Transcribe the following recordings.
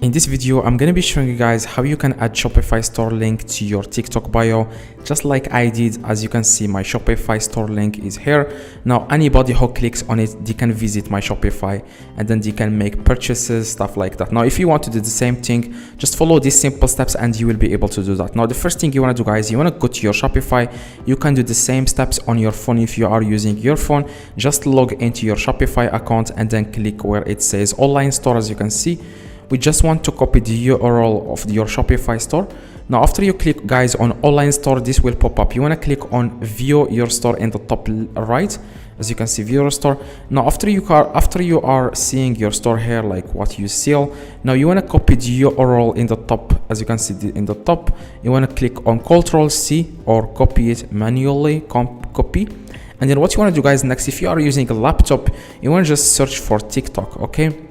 In this video, I'm gonna be showing you guys how you can add Shopify store link to your TikTok bio, just like I did. As you can see, my Shopify store link is here. Now, anybody who clicks on it, they can visit my Shopify and then they can make purchases, stuff like that. Now, if you want to do the same thing, just follow these simple steps and you will be able to do that. Now, the first thing you wanna do, guys, you wanna go to your Shopify. You can do the same steps on your phone if you are using your phone. Just log into your Shopify account and then click where it says online store. As you can see, we just want to copy the URL of your Shopify store. Now, after you click, guys, on online store, this will pop up. You want to click on view your store in the top right. As you can see, view your store. Now, after you are seeing your store here, like what you sell, now you want to copy the URL in the top. As you can see in the top, you want to click on Ctrl+C or copy it manually, copy. And then what you want to do, guys, next, if you are using a laptop, you want to just search for TikTok, okay?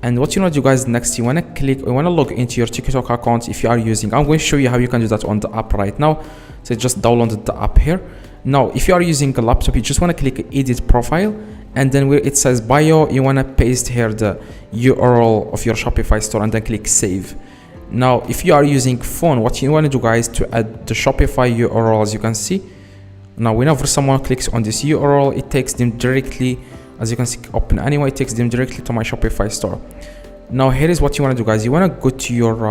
And what you want to do, guys, next, you want to log into your TikTok account if you are using. I'm going to show you how you can do that on the app right now. So just download the app here. Now, if you are using a laptop, you just want to click edit profile, and then where it says bio, you want to paste here the URL of your Shopify store and then click save. Now, if you are using phone, what you want to do, guys, to add the Shopify URL, as you can see. Now, whenever someone clicks on this URL, it takes them directly, as you can see, open anyway, it takes them directly to my Shopify store. Now, here is what you want to do, guys. You want to go to your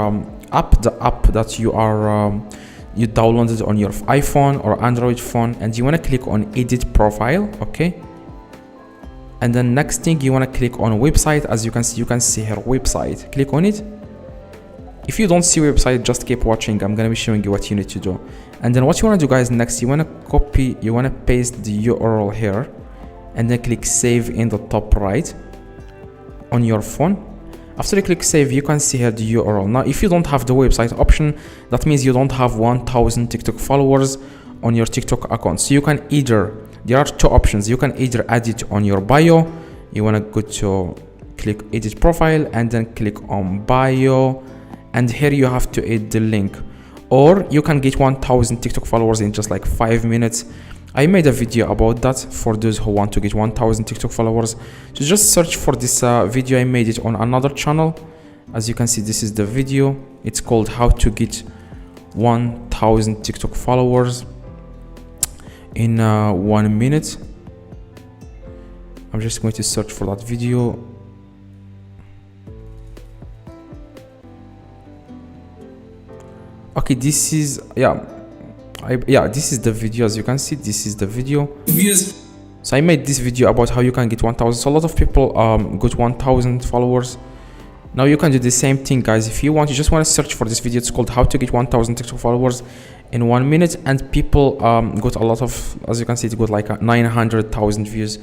app, the app that you downloaded on your iPhone or Android phone, and you want to click on edit profile, okay? And then next thing, you want to click on website. As you can see here, website. Click on it. If you don't see website, just keep watching. I'm going to be showing you what you need to do. And then what you want to do, guys, next, you want to paste the URL here, and then click save in the top right on your phone. After you click save, you can see here the URL. Now, if you don't have the website option, that means you don't have 1000 TikTok followers on your TikTok account. So you can there are two options. You can either add it on your bio. You want to go to click edit profile and then click on bio. And here you have to add the link. Or you can get 1000 TikTok followers in just like 5 minutes. I made a video about that for those who want to get 1000 TikTok followers. So just search for this video. I made it on another channel. As you can see, this is the video. It's called how to get 1000 TikTok followers in 1 minute. I'm just going to search for that video. Okay, this is this is the video. As you can see, this is the video. So I made this video about how you can get 1000. So a lot of people got 1000 followers. Now you can do the same thing, guys. If you want, you just want to search for this video. It's called how to get 1000 TikTok followers in 1 minute, and people got a lot of, as you can see, it got like 900,000 views.